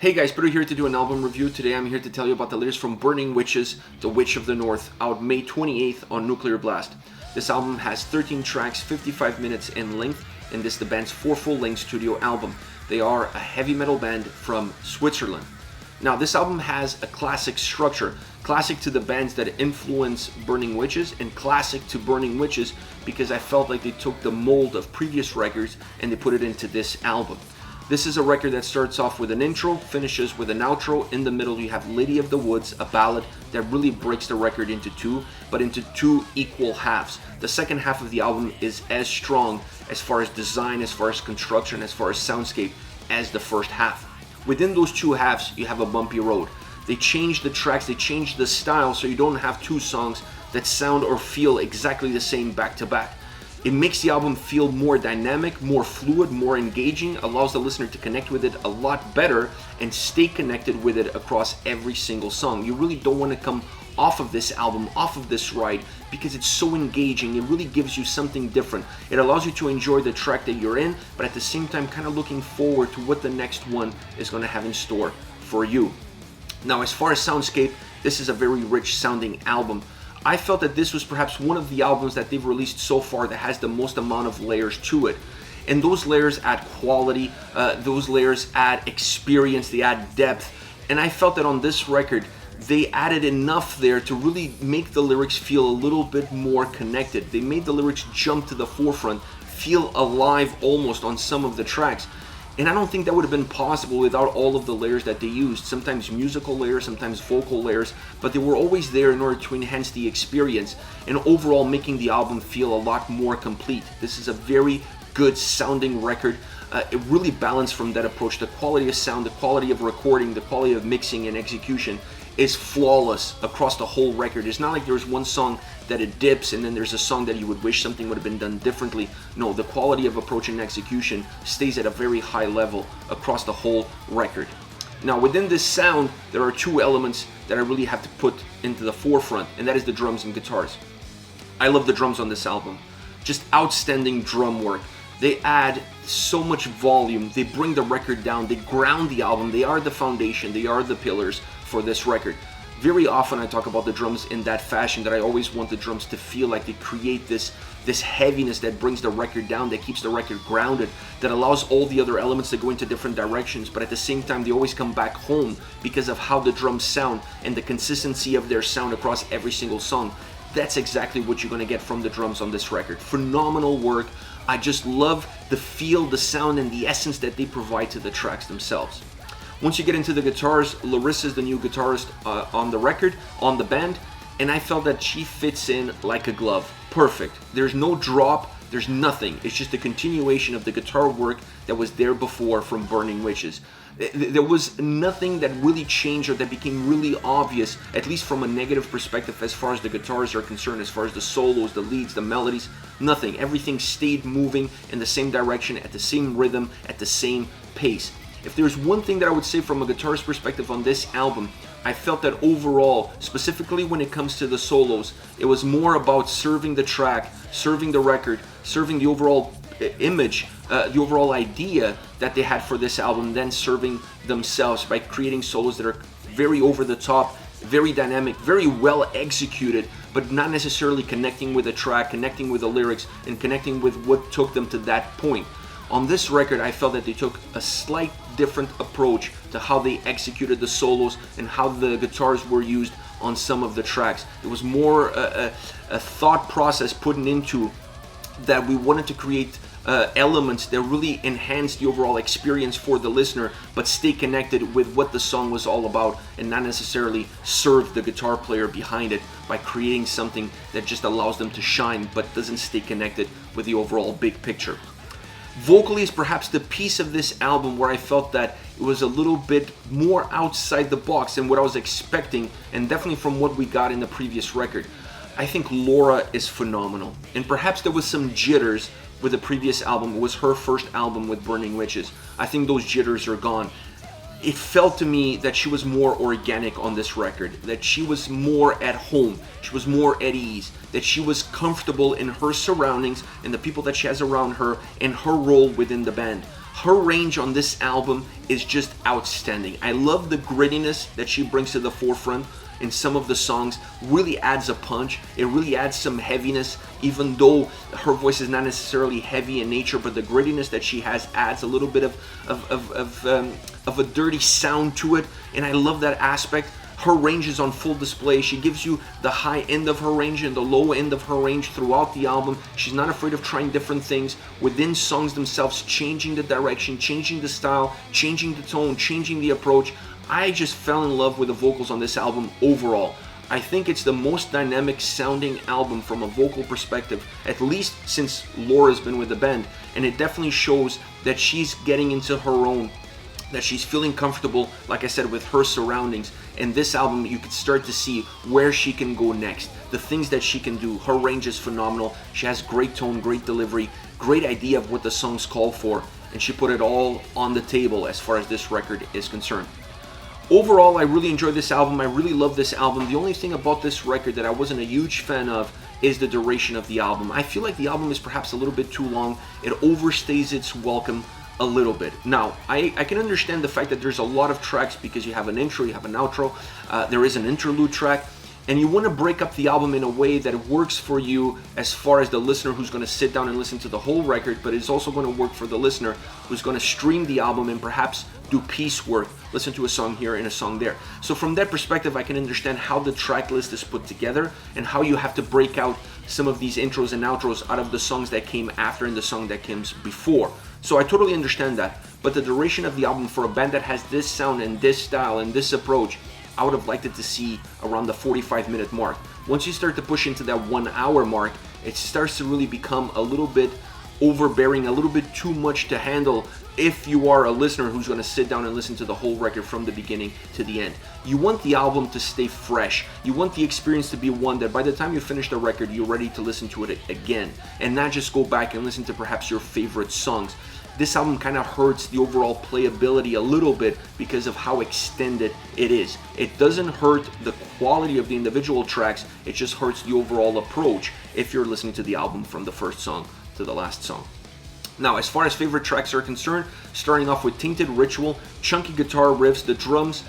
Hey guys, Peter here to do an album review. Today I'm here to tell you about the latest from Burning Witches, The Witch of the North, out May 28th on Nuclear Blast. This album has 13 tracks, 55 minutes in length, and this is the band's 4 full-length studio album. They are a heavy metal band from Switzerland. Now this album has a classic structure, classic to the bands that influence Burning Witches, and classic to Burning Witches because I felt like they took the mold of previous records and they put it into this album. This is a record that starts off with an intro, finishes with an outro. In the middle you have Lady of the Woods, a ballad that really breaks the record into two, but into two equal halves. The second half of the album is as strong as far as design, as far as construction, as far as soundscape as the first half. Within those two halves you have a bumpy road. They change the tracks, they change the style, so you don't have two songs that sound or feel exactly the same back to back. It makes the album feel more dynamic, more fluid, more engaging, allows the listener to connect with it a lot better and stay connected with it across every single song. You really don't want to come off of this album, off of this ride, because it's so engaging. It really gives you something different. It allows you to enjoy the track that you're in, but at the same time kind of looking forward to what the next one is going to have in store for you. Now, as far as soundscape, this is a very rich sounding album. I felt that this was perhaps one of the albums that they've released so far that has the most amount of layers to it. And those layers add quality, those layers add experience, they add depth. And I felt that on this record, they added enough there to really make the lyrics feel a little bit more connected. They made the lyrics jump to the forefront, feel alive almost on some of the tracks. And I don't think that would have been possible without all of the layers that they used. Sometimes musical layers, sometimes vocal layers, but they were always there in order to enhance the experience and overall making the album feel a lot more complete. This is a very good sounding record. It really balanced from that approach. The quality of sound, the quality of recording, the quality of mixing and execution is flawless across the whole record. It's not like there's one song that it dips and then there's a song that you would wish something would have been done differently. No, the quality of approach and execution stays at a very high level across the whole record. Now within this sound, there are two elements that I really have to put into the forefront, and that is the drums and guitars. I love the drums on this album. Just outstanding drum work. They add so much volume, they bring the record down, they ground the album, they are the foundation, they are the pillars for this record. Very often I talk about the drums in that fashion, that I always want the drums to feel like they create this heaviness that brings the record down, that keeps the record grounded, that allows all the other elements to go into different directions, but at the same time they always come back home because of how the drums sound and the consistency of their sound across every single song. That's exactly what you're going to get from the drums on this record. Phenomenal work. I just love the feel, the sound, and the essence that they provide to the tracks themselves. Once you get into the guitars, Larissa is the new guitarist on the record, on the band, and I felt that she fits in like a glove. Perfect. There's no drop, there's nothing. It's just a continuation of the guitar work that was there before from Burning Witches. There was nothing that really changed or that became really obvious, at least from a negative perspective as far as the guitars are concerned, as far as the solos, the leads, the melodies, nothing. Everything stayed moving in the same direction, at the same rhythm, at the same pace. If there's one thing that I would say from a guitarist perspective on this album, I felt that overall, specifically when it comes to the solos, it was more about serving the track, serving the record, serving the overall image, the overall idea that they had for this album, than serving themselves by creating solos that are very over the top, very dynamic, very well executed, but not necessarily connecting with the track, connecting with the lyrics, and connecting with what took them to that point. On this record, I felt that they took a slight different approach to how they executed the solos and how the guitars were used on some of the tracks. It was more a thought process put into that we wanted to create elements that really enhance the overall experience for the listener, but stay connected with what the song was all about and not necessarily serve the guitar player behind it by creating something that just allows them to shine but doesn't stay connected with the overall big picture. Vocally is perhaps the piece of this album where I felt that it was a little bit more outside the box than what I was expecting, and definitely from what we got in the previous record. I think Laura is phenomenal, and perhaps there was some jitters with the previous album. It was her first album with Burning Witches. I think those jitters are gone. It felt to me that she was more organic on this record, that she was more at home, she was more at ease, that she was comfortable in her surroundings and the people that she has around her and her role within the band. Her range on this album is just outstanding. I love the grittiness that she brings to the forefront in some of the songs. Really adds a punch. It really adds some heaviness, even though her voice is not necessarily heavy in nature, but the grittiness that she has adds a little bit of a dirty sound to it, and I love that aspect. Her range is on full display. She gives you the high end of her range and the low end of her range throughout the album. She's not afraid of trying different things within songs themselves, changing the direction, changing the style, changing the tone, changing the approach. I just fell in love with the vocals on this album overall. I think it's the most dynamic sounding album from a vocal perspective, at least since Laura's been with the band, and it definitely shows that she's getting into her own, that she's feeling comfortable, like I said, with her surroundings. And this album, you can start to see where she can go next, the things that she can do. Her range is phenomenal. She has great tone, great delivery, great idea of what the songs call for, and she put it all on the table as far as this record is concerned. Overall, I really enjoyed this album. I really love this album. The only thing about this record that I wasn't a huge fan of is the duration of the album. I feel like the album is perhaps a little bit too long. It overstays its welcome a little bit. Now, I can understand the fact that there's a lot of tracks because you have an intro, you have an outro, there is an interlude track, and you want to break up the album in a way that works for you as far as the listener who's going to sit down and listen to the whole record, but it's also going to work for the listener who's going to stream the album and perhaps do piecework, listen to a song here and a song there. So from that perspective, I can understand how the track list is put together and how you have to break out some of these intros and outros out of the songs that came after and the song that comes before. So I totally understand that. But the duration of the album for a band that has this sound and this style and this approach, I would have liked it to see around the 45-minute mark. Once you start to push into that 1 hour mark, it starts to really become a little bit overbearing, a little bit too much to handle if you are a listener who's going to sit down and listen to the whole record from the beginning to the end. You want the album to stay fresh. You want the experience to be one that by the time you finish the record, you're ready to listen to it again and not just go back and listen to perhaps your favorite songs. This album kind of hurts the overall playability a little bit because of how extended it is. It doesn't hurt the quality of the individual tracks, it just hurts the overall approach if you're listening to the album from the first song to the last song. Now, as far as favorite tracks are concerned, starting off with Tainted Ritual, chunky guitar riffs, the drums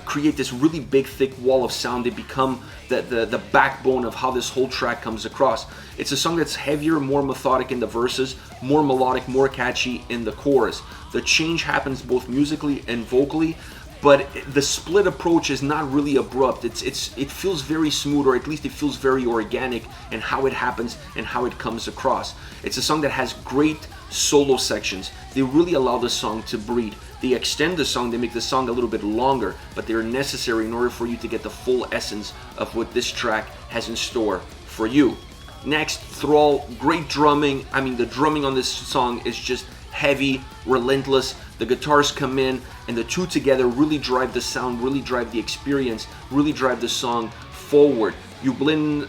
create this really big, thick wall of sound. They become the backbone of how this whole track comes across. It's a song that's heavier, more methodic in the verses, more melodic, more catchy in the chorus. The change happens both musically and vocally, but the split approach is not really abrupt. It feels very smooth, or at least it feels very organic in how it happens and how it comes across. It's a song that has great solo sections. They really allow the song to breathe. They extend the song, they make the song a little bit longer, but they're necessary in order for you to get the full essence of what this track has in store for you. Next, Thrall, great drumming. I mean, the drumming on this song is just heavy, relentless. The guitars come in, and the two together really drive the sound, really drive the experience, really drive the song forward. You blend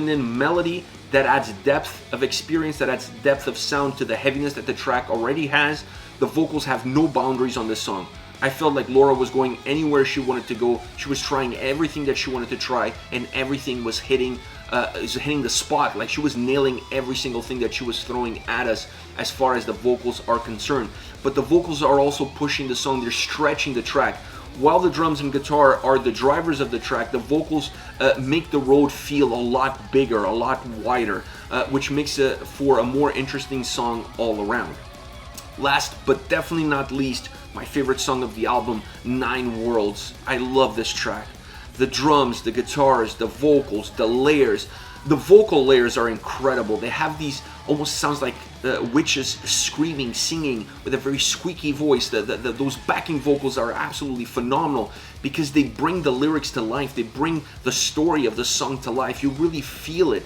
in melody that adds depth of experience, that adds depth of sound to the heaviness that the track already has. The vocals have no boundaries on this song. I felt like Laura was going anywhere she wanted to go. She was trying everything that she wanted to try, and everything was hitting the spot. Like, she was nailing every single thing that she was throwing at us as far as the vocals are concerned. But the vocals are also pushing the song. They're stretching the track. While the drums and guitar are the drivers of the track, the vocals make the road feel a lot bigger, a lot wider, which makes it for a more interesting song all around. Last but definitely not least, my favorite song of the album, 9 Worlds. I love this track. The drums, the guitars, the vocals, the layers. The vocal layers are incredible. They have these, almost sounds like witches screaming, singing with a very squeaky voice. Those backing vocals are absolutely phenomenal because they bring the lyrics to life. They bring the story of the song to life. You really feel it.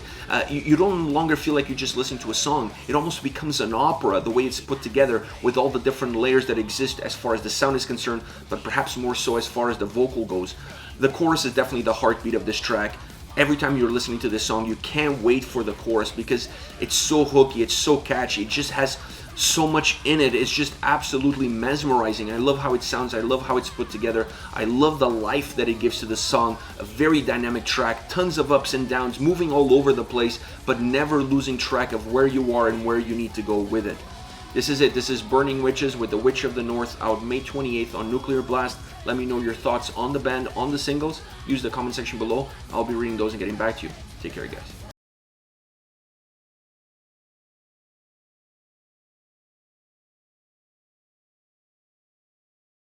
You don't longer feel like you just listen to a song. It almost becomes an opera, the way it's put together with all the different layers that exist as far as the sound is concerned, but perhaps more so as far as the vocal goes. The chorus is definitely the heartbeat of this track. Every time you're listening to this song, you can't wait for the chorus because it's so hooky, it's so catchy, it just has so much in it. It's just absolutely mesmerizing. I love how it sounds, I love how it's put together, I love the life that it gives to the song. A very dynamic track, tons of ups and downs, moving all over the place, but never losing track of where you are and where you need to go with it. This is it. This is Burning Witches with The Witch of the North, out May 28th on Nuclear Blast. Let me know your thoughts on the band, on the singles. Use the comment section below. I'll be reading those and getting back to you. Take care, guys.